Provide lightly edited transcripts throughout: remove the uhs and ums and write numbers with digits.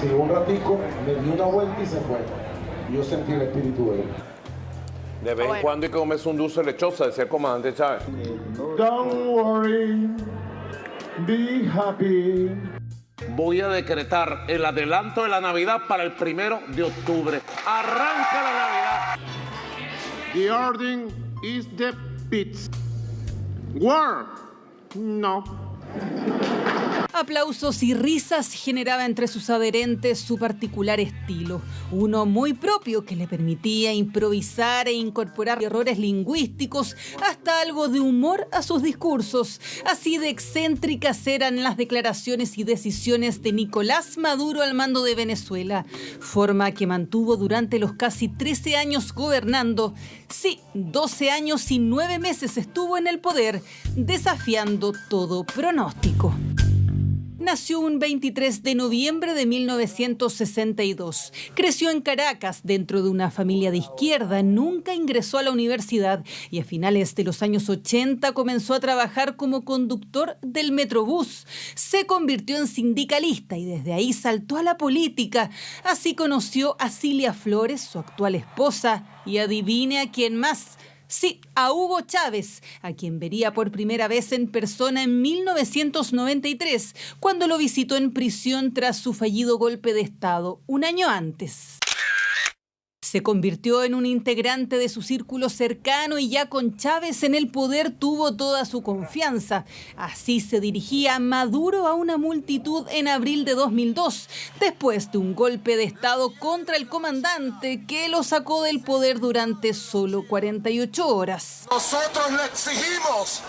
Sí, un ratico, me dio una vuelta y se fue. Y yo sentí el espíritu de él. De vez en cuando hay que comerse un dulce lechosa, decía el comandante Chávez. Don't worry, be happy. Voy a decretar el adelanto de la Navidad para el 1 de octubre. ¡Arranca la Navidad! The order is the beats. War? No. Aplausos y risas generaba entre sus adherentes su particular estilo, uno muy propio que le permitía improvisar e incorporar errores lingüísticos, hasta algo de humor a sus discursos. Así de excéntricas eran las declaraciones y decisiones de Nicolás Maduro al mando de Venezuela, forma que mantuvo durante los casi 13 años gobernando. Sí, 12 años y 9 meses estuvo en el poder, desafiando todo pronóstico. Nació un 23 de noviembre de 1962. Creció en Caracas dentro de una familia de izquierda, nunca ingresó a la universidad y a finales de los años 80 comenzó a trabajar como conductor del Metrobús. Se convirtió en sindicalista y desde ahí saltó a la política. Así conoció a Cilia Flores, su actual esposa, y adivine a quién más. Sí, a Hugo Chávez, a quien vería por primera vez en persona en 1993, cuando lo visitó en prisión tras su fallido golpe de Estado, un año antes. Se convirtió en un integrante de su círculo cercano y ya con Chávez en el poder tuvo toda su confianza. Así se dirigía Maduro a una multitud en abril de 2002, después de un golpe de Estado contra el comandante que lo sacó del poder durante solo 48 horas. Nosotros le exigimos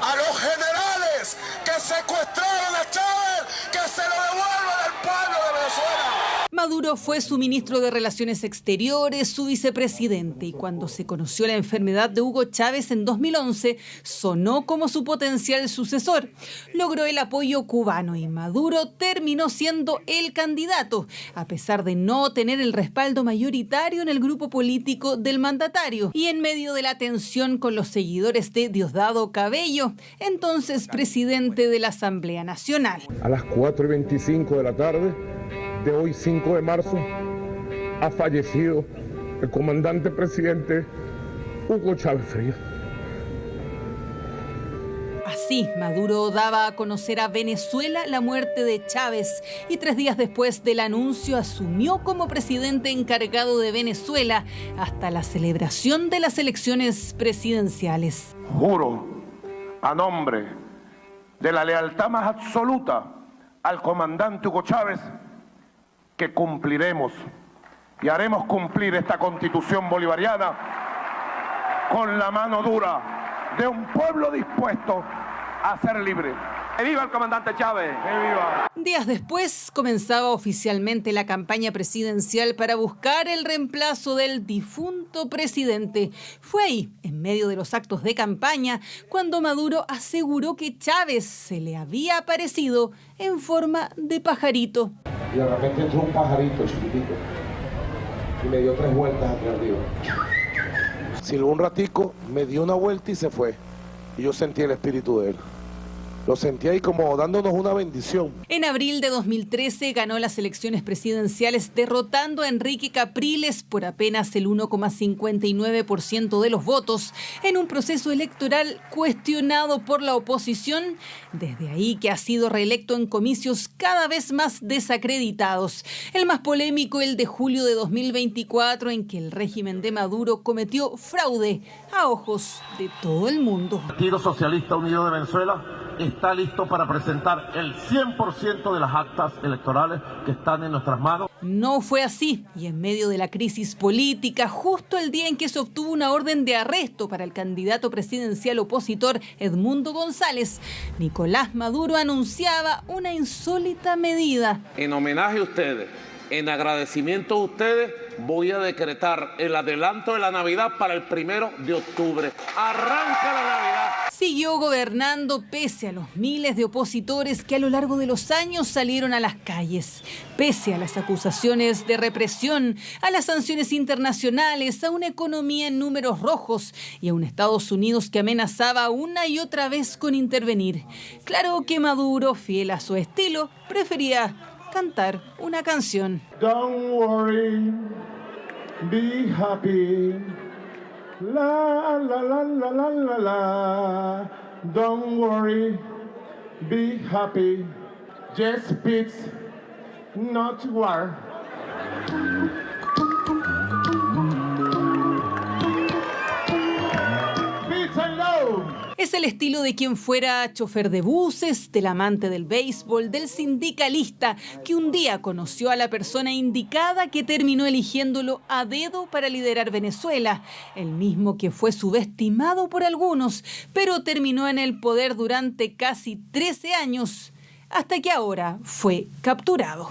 a los generales que secuestraron a Chávez que se lo devuelvan al pueblo de Venezuela. Maduro fue su ministro de Relaciones Exteriores, su vicepresidente, y cuando se conoció la enfermedad de Hugo Chávez en 2011, sonó como su potencial sucesor. Logró el apoyo cubano y Maduro terminó siendo el candidato, a pesar de no tener el respaldo mayoritario en el grupo político del mandatario. Y en medio de la tensión con los seguidores de Diosdado Cabello, entonces presidente de la Asamblea Nacional. A las 4:25 de la tarde de hoy, 5 de marzo, ha fallecido el comandante presidente Hugo Chávez Frías. Así, Maduro daba a conocer a Venezuela la muerte de Chávez y 3 días después del anuncio asumió como presidente encargado de Venezuela hasta la celebración de las elecciones presidenciales. Juro, a nombre de la lealtad más absoluta al comandante Hugo Chávez, que cumpliremos y haremos cumplir esta Constitución bolivariana con la mano dura de un pueblo dispuesto a ser libre. ¡Que viva el comandante Chávez! ¡Que viva! Días después comenzaba oficialmente la campaña presidencial para buscar el reemplazo del difunto presidente. Fue ahí, en medio de los actos de campaña, cuando Maduro aseguró que Chávez se le había aparecido en forma de pajarito. Y de repente entró un pajarito chiquitico y me dio 3 vueltas aquí arriba. Silbó un ratico, me dio una vuelta y se fue. Y yo sentí el espíritu de él. Lo sentí ahí como dándonos una bendición. En abril de 2013 ganó las elecciones presidenciales derrotando a Enrique Capriles por apenas el 1,59% de los votos en un proceso electoral cuestionado por la oposición. Desde ahí que ha sido reelecto en comicios cada vez más desacreditados. El más polémico, el de julio de 2024, en que el régimen de Maduro cometió fraude a ojos de todo el mundo. El Partido Socialista Unido de Venezuela está listo para presentar el 100% de las actas electorales que están en nuestras manos. No fue así, y en medio de la crisis política, justo el día en que se obtuvo una orden de arresto para el candidato presidencial opositor Edmundo González, Nicolás Maduro anunciaba una insólita medida. En homenaje a ustedes, en agradecimiento a ustedes, voy a decretar el adelanto de la Navidad para el 1 de octubre. ¡Arranca la Navidad! Siguió gobernando pese a los miles de opositores que a lo largo de los años salieron a las calles, pese a las acusaciones de represión, a las sanciones internacionales, a una economía en números rojos y a un Estados Unidos que amenazaba una y otra vez con intervenir. Claro que Maduro, fiel a su estilo, prefería cantar una canción. Don't worry, be happy. La la la la la la la. Don't worry, be happy. Just peace, not war. Peace and love. Es el estilo de quien fuera chofer de buses, del amante del béisbol, del sindicalista, que un día conoció a la persona indicada que terminó eligiéndolo a dedo para liderar Venezuela, el mismo que fue subestimado por algunos, pero terminó en el poder durante casi 13 años, hasta que ahora fue capturado.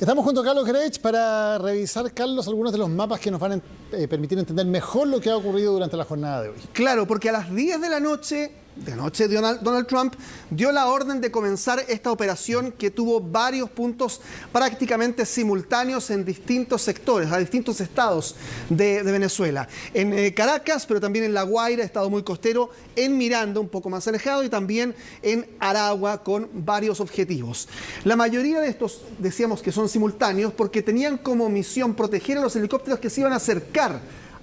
Estamos junto a Carlos Grech para revisar, Carlos, algunos de los mapas que nos van a permitir entender mejor lo que ha ocurrido durante la jornada de hoy. Claro, porque a las 10 de la noche Donald Trump dio la orden de comenzar esta operación que tuvo varios puntos prácticamente simultáneos en distintos sectores, a distintos estados de Venezuela. En Caracas, pero también en La Guaira, estado muy costero, en Miranda, un poco más alejado, y también en Aragua, con varios objetivos. La mayoría de estos decíamos que son simultáneos porque tenían como misión proteger a los helicópteros que se iban a acercar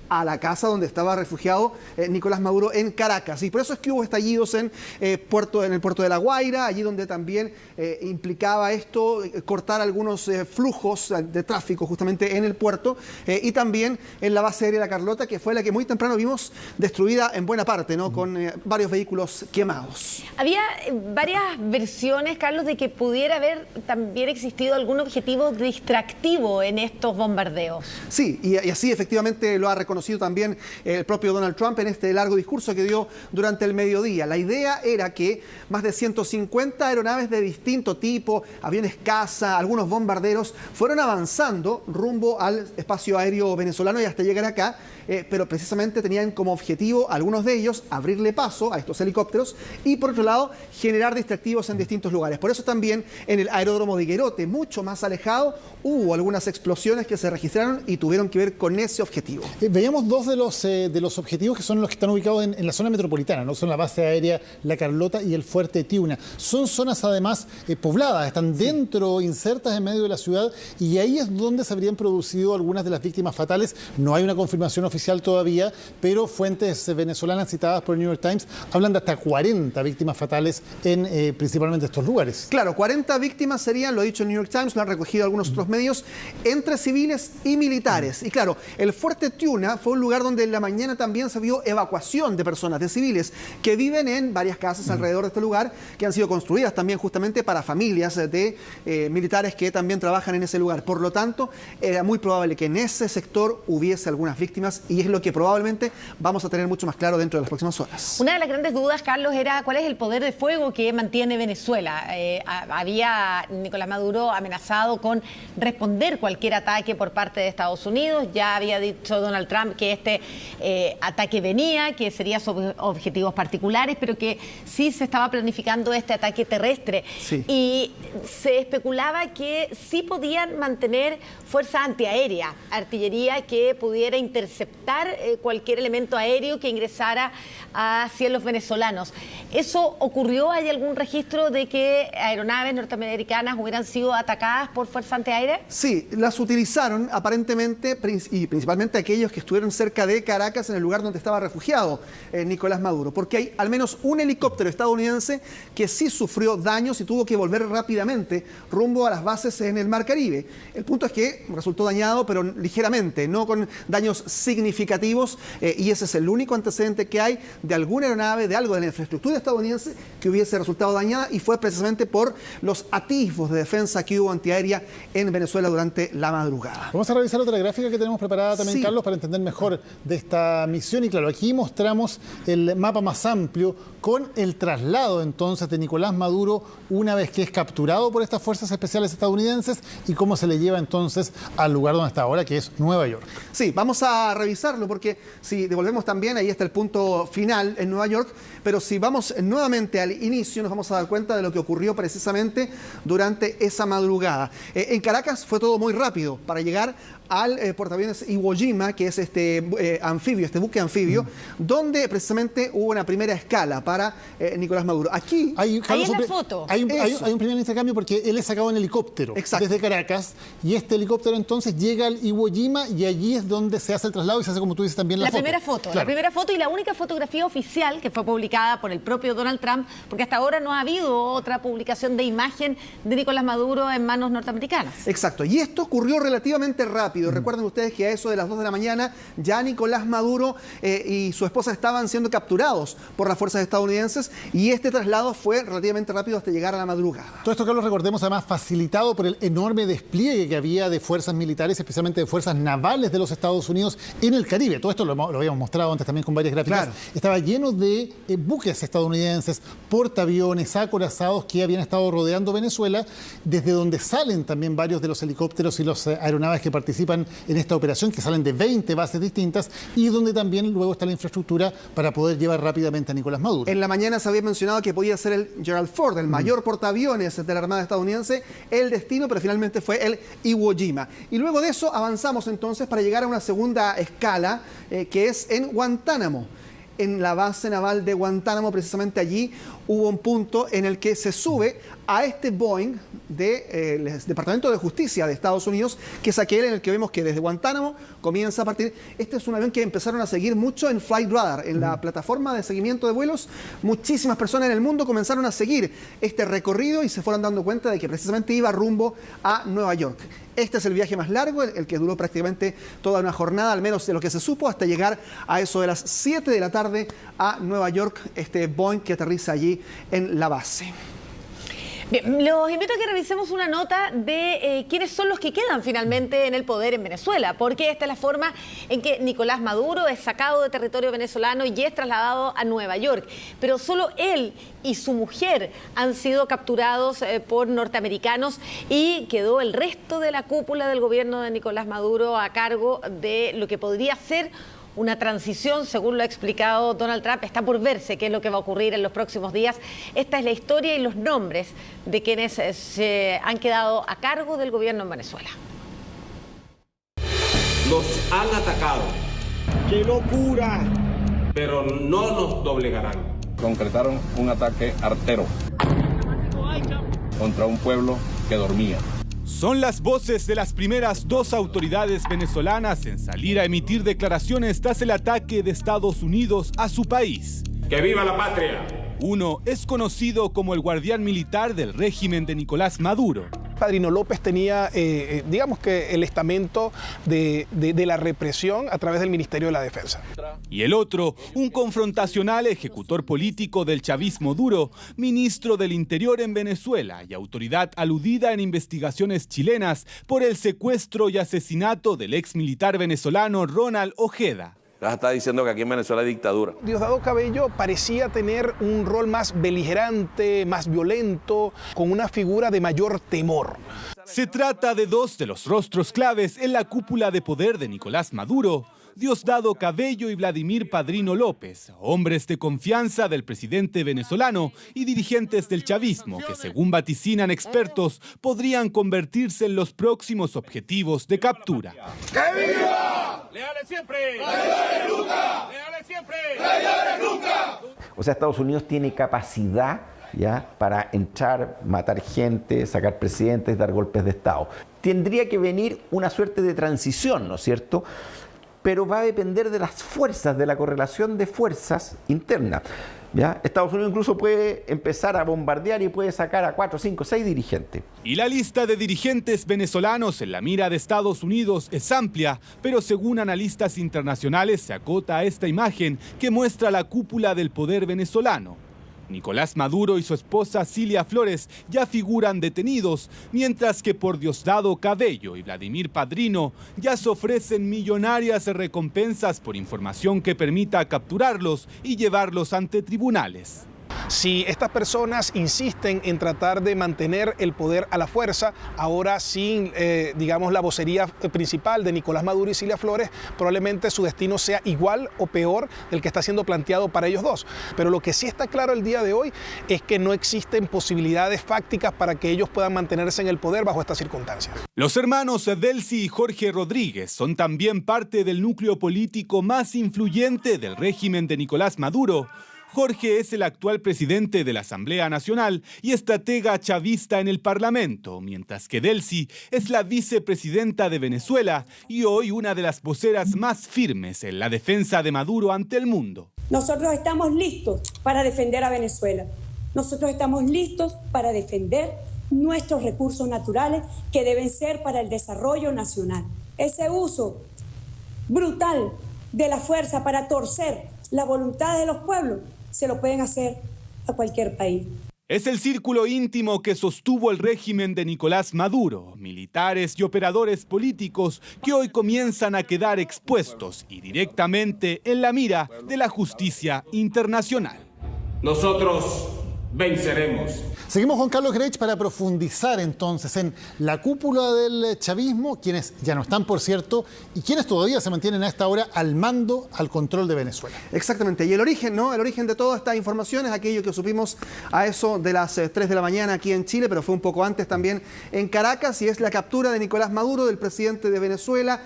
a la casa donde estaba refugiado Nicolás Maduro en Caracas. Y por eso es que hubo estallidos en el puerto de La Guaira, allí donde también implicaba esto cortar algunos flujos de tráfico justamente en el puerto, y también en la base aérea de La Carlota, que fue la que muy temprano vimos destruida en buena parte, ¿no? Con varios vehículos quemados. Había varias versiones, Carlos, de que pudiera haber también existido algún objetivo distractivo en estos bombardeos. Sí, y así efectivamente lo ha reconocido también el propio Donald Trump en este largo discurso que dio durante el mediodía. La idea era que más de 150 aeronaves de distinto tipo, aviones caza, algunos bombarderos, fueron avanzando rumbo al espacio aéreo venezolano y hasta llegar acá, pero precisamente tenían como objetivo, algunos de ellos, abrirle paso a estos helicópteros y, por otro lado, generar distractivos en distintos lugares. Por eso también en el aeródromo de Higuerote, mucho más alejado, hubo algunas explosiones que se registraron y tuvieron que ver con ese objetivo. Veíamos dos de los objetivos que son los que están ubicados en la zona metropolitana, ¿no? Son la base aérea La Carlota y el Fuerte Tiuna. Son zonas además pobladas, están dentro, insertas en medio de la ciudad, y ahí es donde se habrían producido algunas de las víctimas fatales. No hay una confirmación oficial todavía, pero fuentes venezolanas citadas por el New York Times hablan de hasta 40 víctimas fatales en principalmente estos lugares. Claro, 40 víctimas serían, lo ha dicho el New York Times, lo han recogido algunos otros medios, entre civiles y militares. Y claro, el Fuerte Tiuna fue un lugar donde en la mañana también se vio evacuación de personas, de civiles, que viven en varias casas alrededor de este lugar, que han sido construidas también justamente para familias de militares que también trabajan en ese lugar. Por lo tanto, era muy probable que en ese sector hubiese algunas víctimas, y es lo que probablemente vamos a tener mucho más claro dentro de las próximas horas. Una de las grandes dudas, Carlos, era cuál es el poder de fuego que mantiene Venezuela. Había Nicolás Maduro amenazado con responder cualquier ataque por parte de Estados Unidos. Ya había dicho Donald Trump que este ataque venía, que sería sobre objetivos particulares, pero que sí se estaba planificando este ataque terrestre. Sí. Y se especulaba que sí podían mantener fuerza antiaérea, artillería que pudiera interceptar cualquier elemento aéreo que ingresara a cielos venezolanos. ¿Eso ocurrió? ¿Hay algún registro de que aeronaves norteamericanas hubieran sido atacadas por fuerza antiaérea? Sí, las utilizaron aparentemente, y principalmente aquellos que estuvieron cerca de Caracas, en el lugar donde estaba refugiado Nicolás Maduro, porque hay al menos un helicóptero estadounidense que sí sufrió daños y tuvo que volver rápidamente rumbo a las bases en el Mar Caribe. El punto es que resultó dañado, pero ligeramente, no con daños significativos, y ese es el único antecedente que hay de alguna aeronave, de algo de la infraestructura estadounidense que hubiese resultado dañada, y fue precisamente por los atisbos de defensa que hubo antiaérea en Venezuela durante la madrugada. Vamos a revisar otra gráfica que tenemos preparada también, sí, Carlos, para entender mejor de esta misión. Y claro, aquí mostramos el mapa más amplio con el traslado entonces de Nicolás Maduro una vez que es capturado por estas fuerzas especiales estadounidenses y cómo se le lleva entonces al lugar donde está ahora, que es Nueva York. Sí, vamos a revisar revisarlo, porque si devolvemos también, ahí está el punto final en Nueva York, pero si vamos nuevamente al inicio, nos vamos a dar cuenta de lo que ocurrió precisamente durante esa madrugada. En Caracas fue todo muy rápido para llegar al portaaviones Iwo Jima, que es este anfibio, este buque anfibio, donde precisamente hubo una primera escala para Nicolás Maduro. Aquí ahí en la foto. Hay un primer intercambio porque él es sacado en helicóptero desde Caracas, y este helicóptero entonces llega al Iwo Jima y allí es donde se hace el traslado y se hace, como tú dices, también la primera foto. Claro. La primera foto y la única fotografía oficial que fue publicada por el propio Donald Trump, porque hasta ahora no ha habido otra publicación de imagen de Nicolás Maduro en manos norteamericanas. Exacto, y esto ocurrió relativamente rápido. Recuerden ustedes que a eso de las 2 de la mañana ya Nicolás Maduro y su esposa estaban siendo capturados por las fuerzas estadounidenses, y este traslado fue relativamente rápido hasta llegar a la madrugada. Todo esto, Carlos, recordemos, además facilitado por el enorme despliegue que había de fuerzas militares, especialmente de fuerzas navales de los Estados Unidos en el Caribe. Todo esto lo habíamos mostrado antes también con varias gráficas. Claro. Estaba lleno de buques estadounidenses, portaaviones, acorazados que habían estado rodeando Venezuela, desde donde salen también varios de los helicópteros y las aeronaves que participan en esta operación, que salen de 20 bases distintas, y donde también luego está la infraestructura para poder llevar rápidamente a Nicolás Maduro. En la mañana se había mencionado que podía ser el Gerald Ford, el mayor portaaviones de la Armada estadounidense, el destino, pero finalmente fue el Iwo Jima. Y luego de eso avanzamos entonces para llegar a una segunda escala, que es en Guantánamo. En la base naval de Guantánamo, precisamente allí, hubo un punto en el que se sube a este Boeing del Departamento de Justicia de Estados Unidos, que es aquel en el que vemos que desde Guantánamo comienza a partir. Este es un avión que empezaron a seguir mucho en Flight Radar, en la plataforma de seguimiento de vuelos. Muchísimas personas en el mundo comenzaron a seguir este recorrido y se fueron dando cuenta de que precisamente iba rumbo a Nueva York. Este es el viaje más largo, el que duró prácticamente toda una jornada, al menos de lo que se supo, hasta llegar a eso de las 7 de la tarde a Nueva York, este Boeing que aterriza allí en la base. Bien, los invito a que revisemos una nota de quiénes son los que quedan finalmente en el poder en Venezuela, porque esta es la forma en que Nicolás Maduro es sacado de territorio venezolano y es trasladado a Nueva York. Pero solo él y su mujer han sido capturados por norteamericanos, y quedó el resto de la cúpula del gobierno de Nicolás Maduro a cargo de lo que podría ser una transición, según lo ha explicado Donald Trump. Está por verse qué es lo que va a ocurrir en los próximos días. Esta es la historia y los nombres de quienes se han quedado a cargo del gobierno en Venezuela. Nos han atacado. ¡Qué locura! Pero no nos doblegarán. Concretaron un ataque artero contra un pueblo que dormía. Son las voces de las primeras 2 autoridades venezolanas en salir a emitir declaraciones tras el ataque de Estados Unidos a su país. ¡Que viva la patria! Uno es conocido como el guardián militar del régimen de Nicolás Maduro. Padrino López tenía, digamos que el estamento de la represión a través del Ministerio de la Defensa. Y el otro, un confrontacional ejecutor político del chavismo duro, ministro del Interior en Venezuela y autoridad aludida en investigaciones chilenas por el secuestro y asesinato del ex militar venezolano Ronald Ojeda. Está diciendo que aquí en Venezuela hay dictadura. Diosdado Cabello parecía tener un rol más beligerante, más violento, con una figura de mayor temor. Se trata de 2 de los rostros claves en la cúpula de poder de Nicolás Maduro, Diosdado Cabello y Vladimir Padrino López, hombres de confianza del presidente venezolano y dirigentes del chavismo que, según vaticinan expertos, podrían convertirse en los próximos objetivos de captura. ¡Que viva! ¡Leales siempre! ¡Traidores nunca! ¡Leales siempre! ¡Traidores nunca! O sea, Estados Unidos tiene capacidad, ¿ya?, para entrar, matar gente, sacar presidentes, dar golpes de Estado. Tendría que venir una suerte de transición, ¿no es cierto?, pero va a depender de las fuerzas, de la correlación de fuerzas internas. ¿Ya? Estados Unidos incluso puede empezar a bombardear y puede sacar a 4, 5, 6 dirigentes. Y la lista de dirigentes venezolanos en la mira de Estados Unidos es amplia, pero según analistas internacionales se acota a esta imagen que muestra la cúpula del poder venezolano. Nicolás Maduro y su esposa Cilia Flores ya figuran detenidos, mientras que por Diosdado Cabello y Vladimir Padrino ya se ofrecen millonarias recompensas por información que permita capturarlos y llevarlos ante tribunales. Si estas personas insisten en tratar de mantener el poder a la fuerza, ahora sin, digamos, la vocería principal de Nicolás Maduro y Cilia Flores, probablemente su destino sea igual o peor del que está siendo planteado para ellos dos. Pero lo que sí está claro el día de hoy es que no existen posibilidades fácticas para que ellos puedan mantenerse en el poder bajo estas circunstancias. Los hermanos Delcy y Jorge Rodríguez son también parte del núcleo político más influyente del régimen de Nicolás Maduro. Jorge es el actual presidente de la Asamblea Nacional y estratega chavista en el Parlamento, mientras que Delcy es la vicepresidenta de Venezuela y hoy una de las voceras más firmes en la defensa de Maduro ante el mundo. Nosotros estamos listos para defender a Venezuela. Nosotros estamos listos para defender nuestros recursos naturales que deben ser para el desarrollo nacional. Ese uso brutal de la fuerza para torcer la voluntad de los pueblos se lo pueden hacer a cualquier país. Es el círculo íntimo que sostuvo el régimen de Nicolás Maduro, militares y operadores políticos que hoy comienzan a quedar expuestos y directamente en la mira de la justicia internacional. Nosotros venceremos. Seguimos con Carlos Grech para profundizar entonces en la cúpula del chavismo, quienes ya no están, por cierto, y quienes todavía se mantienen a esta hora al mando, al control de Venezuela. Exactamente, y el origen, ¿no? El origen de toda esta información es aquello que supimos a eso de las 3 de la mañana aquí en Chile, pero fue un poco antes también en Caracas, y es la captura de Nicolás Maduro, del presidente de Venezuela,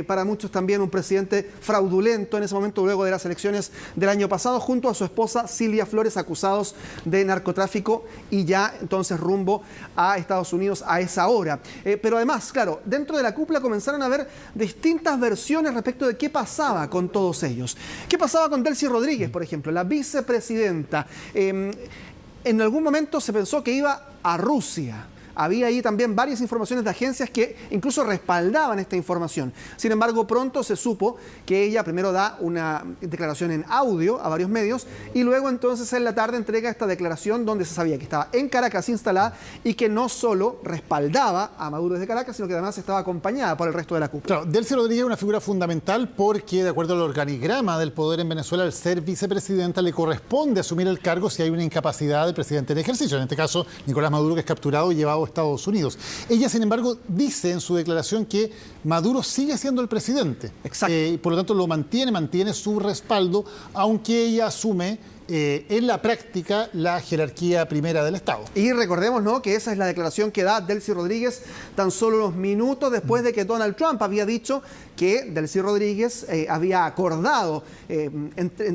para muchos también un presidente fraudulento en ese momento, luego de las elecciones del año pasado, junto a su esposa Cilia Flores, acusados de narcotráfico y ya entonces rumbo a Estados Unidos a esa hora. Pero además, claro, dentro de la cúpula comenzaron a haber distintas versiones respecto de qué pasaba con todos ellos. ¿Qué pasaba con Delcy Rodríguez, por ejemplo, la vicepresidenta? En algún momento se pensó que iba a Rusia. Había ahí también varias informaciones de agencias que incluso respaldaban esta información. Sin embargo, pronto se supo que ella primero da una declaración en audio a varios medios y luego entonces en la tarde entrega esta declaración donde se sabía que estaba en Caracas instalada y que no solo respaldaba a Maduro desde Caracas, sino que además estaba acompañada por el resto de la cúpula. Claro, Delcy Rodríguez es una figura fundamental porque, de acuerdo al organigrama del poder en Venezuela, al ser vicepresidenta le corresponde asumir el cargo si hay una incapacidad del presidente en ejercicio. En este caso, Nicolás Maduro, que es capturado y llevado a Estados Unidos. Ella, sin embargo, dice en su declaración que Maduro sigue siendo el presidente. Exacto. Y por lo tanto lo mantiene su respaldo, aunque ella asume en la práctica la jerarquía primera del Estado. Y recordemos, ¿no?, que esa es la declaración que da Delcy Rodríguez tan solo unos minutos después de que Donald Trump había dicho que Delcy Rodríguez había acordado,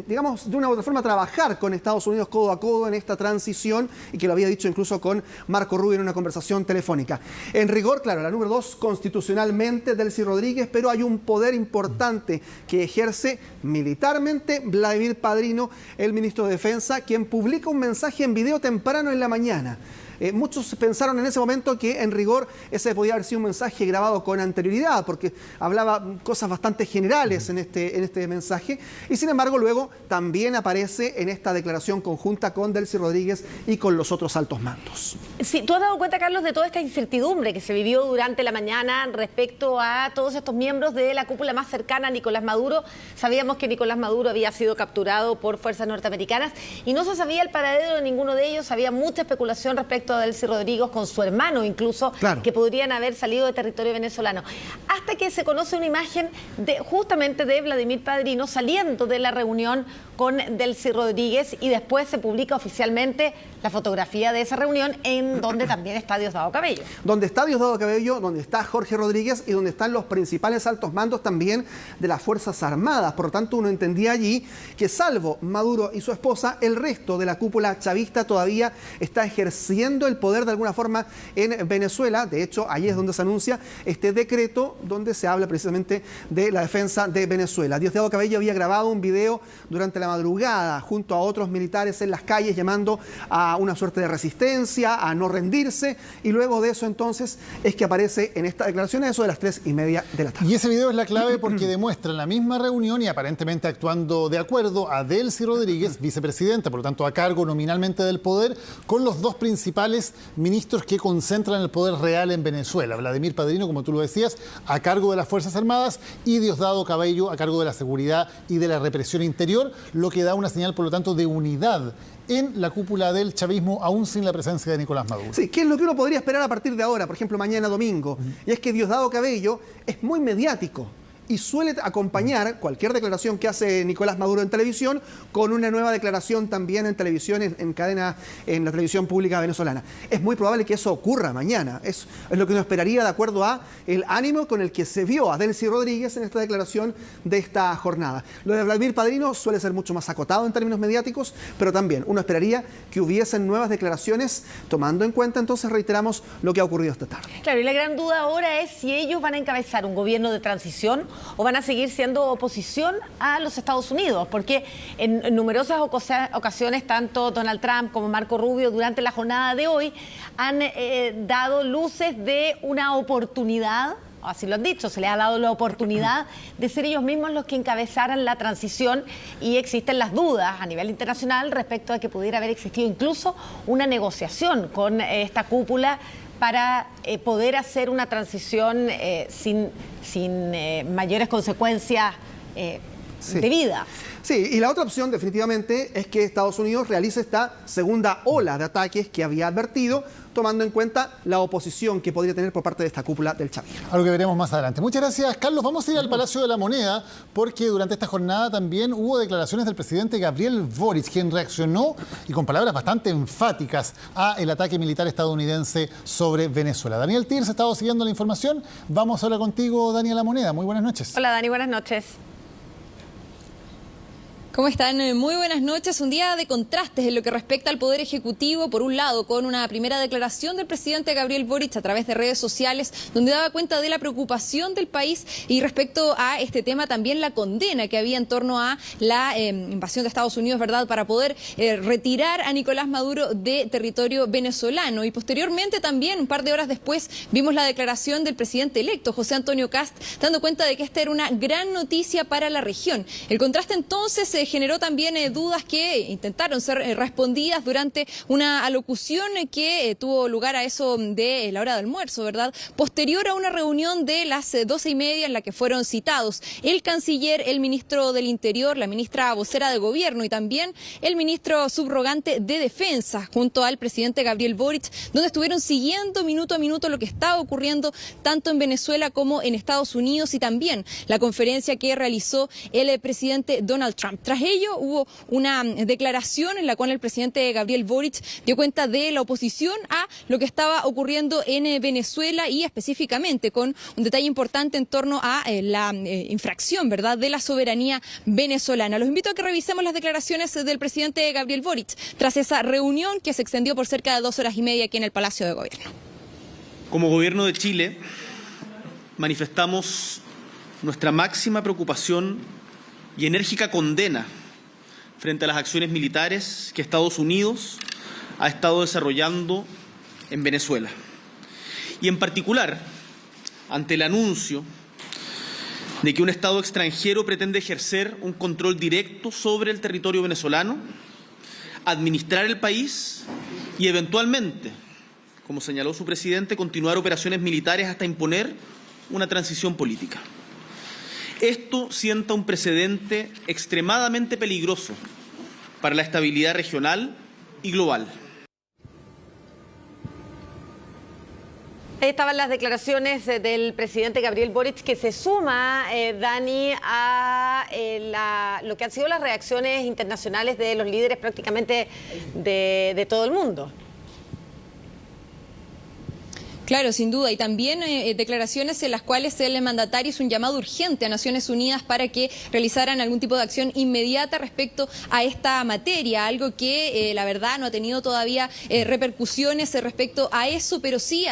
digamos, de una u otra forma, trabajar con Estados Unidos codo a codo en esta transición y que lo había dicho incluso con Marco Rubio en una conversación telefónica. En rigor, claro, la número 2 constitucionalmente Delcy Rodríguez, pero hay un poder importante que ejerce militarmente Vladimir Padrino, el ministro de Defensa, quien publica un mensaje en video temprano en la mañana. Muchos pensaron en ese momento que en rigor ese podía haber sido un mensaje grabado con anterioridad porque hablaba cosas bastante generales en este mensaje y sin embargo luego también aparece en esta declaración conjunta con Delcy Rodríguez y con los otros altos mandos. Sí, ¿tú has dado cuenta, Carlos, de toda esta incertidumbre que se vivió durante la mañana respecto a todos estos miembros de la cúpula más cercana a Nicolás Maduro? Sabíamos que Nicolás Maduro había sido capturado por fuerzas norteamericanas y no se sabía el paradero de ninguno de ellos, había mucha especulación respecto a Delcy Rodríguez con su hermano incluso, claro, que podrían haber salido de territorio venezolano. Hasta que se conoce una imagen justamente de Vladimir Padrino saliendo de la reunión con Delcy Rodríguez y después se publica oficialmente la fotografía de esa reunión en donde también está Diosdado Cabello. Donde está Diosdado Cabello, donde está Jorge Rodríguez y donde están los principales altos mandos también de las Fuerzas Armadas. Por lo tanto, uno entendía allí que salvo Maduro y su esposa, el resto de la cúpula chavista todavía está ejerciendo el poder de alguna forma en Venezuela. De hecho, ahí es donde se anuncia este decreto donde se habla precisamente de la defensa de Venezuela. Diosdado Cabello había grabado un video durante la madrugada junto a otros militares en las calles llamando a una suerte de resistencia, a no rendirse, y luego de eso entonces es que aparece en esta declaración eso de las 3:30 de la tarde. Y ese video es la clave porque demuestra en la misma reunión y aparentemente actuando de acuerdo a Delcy Rodríguez, vicepresidenta, por lo tanto a cargo nominalmente del poder, con los dos principales ministros que concentran el poder real en Venezuela. Vladimir Padrino, como tú lo decías, a cargo de las Fuerzas Armadas y Diosdado Cabello a cargo de la seguridad y de la represión interior, lo que da una señal, por lo tanto, de unidad en la cúpula del chavismo, aún sin la presencia de Nicolás Maduro. Sí, ¿qué es lo que uno podría esperar a partir de ahora, por ejemplo, mañana domingo? Y es que Diosdado Cabello es muy mediático y suele acompañar cualquier declaración que hace Nicolás Maduro en televisión con una nueva declaración también en televisión, en cadena, en la televisión pública venezolana. Es muy probable que eso ocurra mañana. Es lo que uno esperaría de acuerdo a el ánimo con el que se vio a Delcy Rodríguez en esta declaración de esta jornada. Lo de Vladimir Padrino suele ser mucho más acotado en términos mediáticos, pero también uno esperaría que hubiesen nuevas declaraciones, tomando en cuenta, entonces, reiteramos, lo que ha ocurrido esta tarde. Claro, y la gran duda ahora es si ellos van a encabezar un gobierno de transición o van a seguir siendo oposición a los Estados Unidos, porque en numerosas ocasiones tanto Donald Trump como Marco Rubio durante la jornada de hoy han dado luces de una oportunidad, así lo han dicho, se les ha dado la oportunidad de ser ellos mismos los que encabezaran la transición, y existen las dudas a nivel internacional respecto a que pudiera haber existido incluso una negociación con esta cúpula para poder hacer una transición sin mayores consecuencias de vida. Sí, y la otra opción definitivamente es que Estados Unidos realice esta segunda ola de ataques que había advertido, tomando en cuenta la oposición que podría tener por parte de esta cúpula del chavismo. Algo que veremos más adelante. Muchas gracias, Carlos. Vamos a ir al Palacio de la Moneda, porque durante esta jornada también hubo declaraciones del presidente Gabriel Boric, quien reaccionó y con palabras bastante enfáticas a el ataque militar estadounidense sobre Venezuela. Daniel Tirs ha estado siguiendo la información. Vamos ahora contigo, Dani, a la Moneda. Muy buenas noches. Hola, Dani, buenas noches. ¿Cómo están? Muy buenas noches. Un día de contrastes en lo que respecta al Poder Ejecutivo. Por un lado, con una primera declaración del presidente Gabriel Boric a través de redes sociales, donde daba cuenta de la preocupación del país y respecto a este tema también la condena que había en torno a la invasión de Estados Unidos, ¿verdad?, para poder retirar a Nicolás Maduro de territorio venezolano. Y posteriormente también, un par de horas después, vimos la declaración del presidente electo, José Antonio Kast, dando cuenta de que esta era una gran noticia para la región. El contraste entonces generó también dudas que intentaron ser respondidas durante una alocución que tuvo lugar a eso de la hora de almuerzo, ¿verdad?, posterior a una reunión de las 12:30 en la que fueron citados el canciller, el ministro del Interior, la ministra vocera de Gobierno y también el ministro subrogante de Defensa, junto al presidente Gabriel Boric, donde estuvieron siguiendo minuto a minuto lo que estaba ocurriendo tanto en Venezuela como en Estados Unidos, y también la conferencia que realizó el presidente Donald Trump. Tras ello hubo una declaración en la cual el presidente Gabriel Boric dio cuenta de la oposición a lo que estaba ocurriendo en Venezuela, y específicamente con un detalle importante en torno a la infracción, ¿verdad?, de la soberanía venezolana. Los invito a que revisemos las declaraciones del presidente Gabriel Boric tras esa reunión que se extendió por cerca de 2 horas y media aquí en el Palacio de Gobierno. Como Gobierno de Chile, manifestamos nuestra máxima preocupación y enérgica condena frente a las acciones militares que Estados Unidos ha estado desarrollando en Venezuela. Y en particular, ante el anuncio de que un Estado extranjero pretende ejercer un control directo sobre el territorio venezolano, administrar el país y eventualmente, como señaló su presidente, continuar operaciones militares hasta imponer una transición política. Esto sienta un precedente extremadamente peligroso para la estabilidad regional y global. Ahí estaban las declaraciones del presidente Gabriel Boric, que se suma, Dani, a lo que han sido las reacciones internacionales de los líderes prácticamente de todo el mundo. Claro, sin duda, y también declaraciones en las cuales el mandatario hizo un llamado urgente a Naciones Unidas para que realizaran algún tipo de acción inmediata respecto a esta materia, algo que la verdad no ha tenido todavía repercusiones respecto a eso, pero sí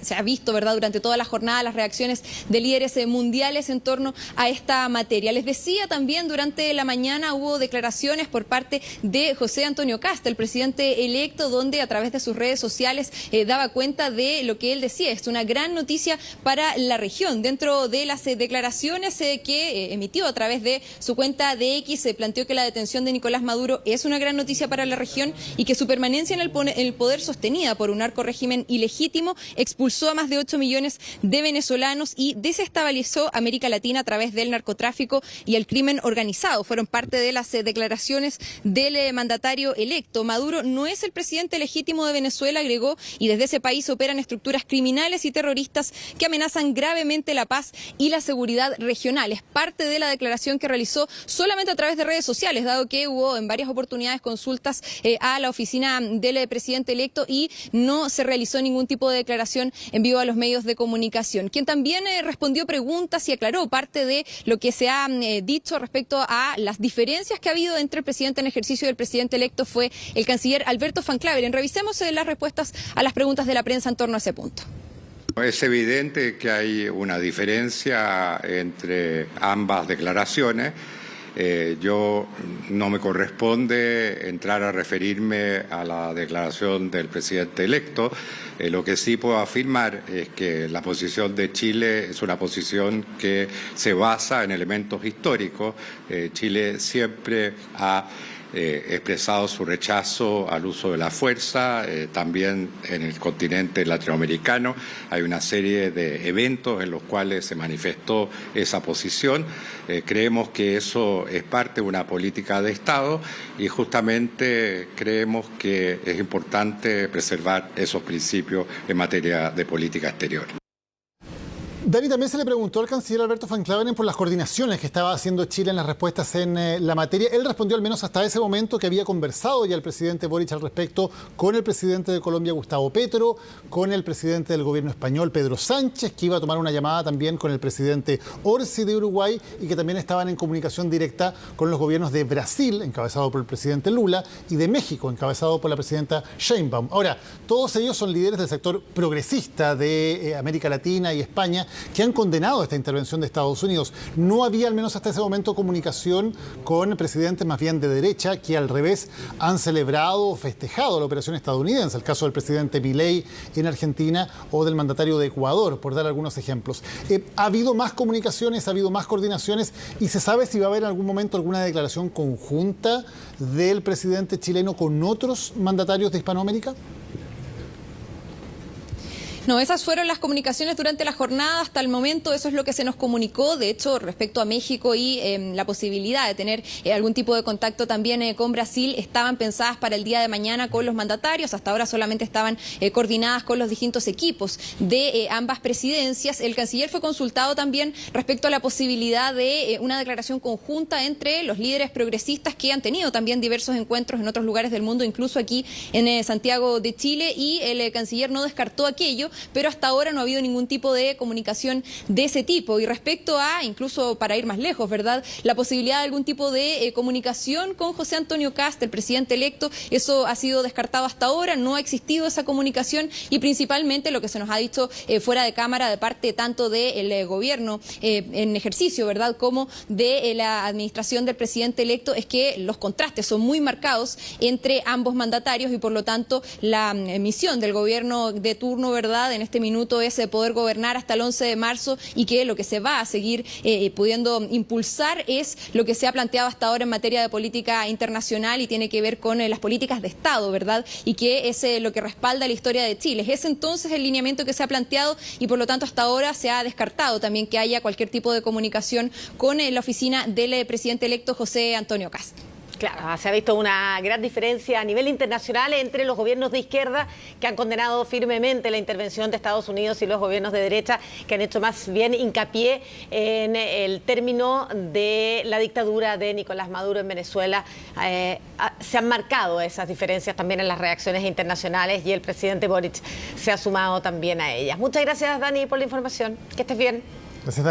se ha visto, ¿verdad?, durante toda la jornada las reacciones de líderes mundiales en torno a esta materia. Les decía también, durante la mañana hubo declaraciones por parte de José Antonio Kast, el presidente electo, donde a través de sus redes sociales daba cuenta de lo que él él decía, es una gran noticia para la región. Dentro de las declaraciones que emitió a través de su cuenta de X, se planteó que la detención de Nicolás Maduro es una gran noticia para la región y que su permanencia en el poder, sostenida por un narcorrégimen ilegítimo, expulsó a más de 8 millones de venezolanos y desestabilizó América Latina a través del narcotráfico y el crimen organizado. Fueron parte de las declaraciones del mandatario electo. Maduro no es el presidente legítimo de Venezuela, agregó, y desde ese país operan estructuras criminales y terroristas que amenazan gravemente la paz y la seguridad regional. Es parte de la declaración que realizó solamente a través de redes sociales, dado que hubo en varias oportunidades consultas a la oficina del presidente electo y no se realizó ningún tipo de declaración en vivo a los medios de comunicación. Quien también respondió preguntas y aclaró parte de lo que se ha dicho respecto a las diferencias que ha habido entre el presidente en ejercicio y el presidente electo fue el canciller Alberto Van Claveren. Revisemos las respuestas a las preguntas de la prensa en torno a ese punto. Es evidente que hay una diferencia entre ambas declaraciones. Yo no me corresponde entrar a referirme a la declaración del presidente electo. Lo que sí puedo afirmar es que la posición de Chile es una posición que se basa en elementos históricos. Chile siempre ha expresado su rechazo al uso de la fuerza. También en el continente latinoamericano hay una serie de eventos en los cuales se manifestó esa posición. Creemos que eso es parte de una política de Estado y justamente creemos que es importante preservar esos principios en materia de política exterior. Dani, también se le preguntó al canciller Alberto Van Claveren por las coordinaciones que estaba haciendo Chile en las respuestas en la materia. Él respondió al menos hasta ese momento que había conversado ya el presidente Boric al respecto con el presidente de Colombia, Gustavo Petro, con el presidente del gobierno español, Pedro Sánchez, que iba a tomar una llamada también con el presidente Orsi de Uruguay y que también estaban en comunicación directa con los gobiernos de Brasil, encabezado por el presidente Lula, y de México, encabezado por la presidenta Sheinbaum. Ahora, todos ellos son líderes del sector progresista de América Latina y España, que han condenado esta intervención de Estados Unidos. No había, al menos hasta ese momento, comunicación con presidentes más bien de derecha, que al revés han celebrado o festejado la operación estadounidense. El caso del presidente Milei en Argentina o del mandatario de Ecuador, por dar algunos ejemplos. ¿Ha habido más comunicaciones, ha habido más coordinaciones y se sabe si va a haber en algún momento alguna declaración conjunta del presidente chileno con otros mandatarios de Hispanoamérica? No, esas fueron las comunicaciones durante la jornada. Hasta el momento eso es lo que se nos comunicó. De hecho, respecto a México y la posibilidad de tener algún tipo de contacto también con Brasil, estaban pensadas para el día de mañana con los mandatarios. Hasta ahora solamente estaban coordinadas con los distintos equipos de ambas presidencias. El canciller fue consultado también respecto a la posibilidad de una declaración conjunta entre los líderes progresistas que han tenido también diversos encuentros en otros lugares del mundo, incluso aquí en Santiago de Chile, y el canciller no descartó aquello, pero hasta ahora no ha habido ningún tipo de comunicación de ese tipo. Y respecto a, incluso para ir más lejos, ¿verdad?, la posibilidad de algún tipo de comunicación con José Antonio Kast, el presidente electo, eso ha sido descartado hasta ahora, no ha existido esa comunicación y principalmente lo que se nos ha dicho fuera de cámara de parte tanto del gobierno en ejercicio, ¿verdad?, como de la administración del presidente electo, es que los contrastes son muy marcados entre ambos mandatarios y por lo tanto la misión del gobierno de turno, ¿verdad?, en este minuto es poder gobernar hasta el 11 de marzo y que lo que se va a seguir pudiendo impulsar es lo que se ha planteado hasta ahora en materia de política internacional y tiene que ver con las políticas de Estado, ¿verdad?, y que es lo que respalda la historia de Chile. Es entonces el lineamiento que se ha planteado y por lo tanto hasta ahora se ha descartado también que haya cualquier tipo de comunicación con la oficina del presidente electo José Antonio Kast. Claro, se ha visto una gran diferencia a nivel internacional entre los gobiernos de izquierda que han condenado firmemente la intervención de Estados Unidos y los gobiernos de derecha que han hecho más bien hincapié en el término de la dictadura de Nicolás Maduro en Venezuela. Se han marcado esas diferencias también en las reacciones internacionales y el presidente Boric se ha sumado también a ellas. Muchas gracias, Dani, por la información. Que estés bien. Gracias, Dani.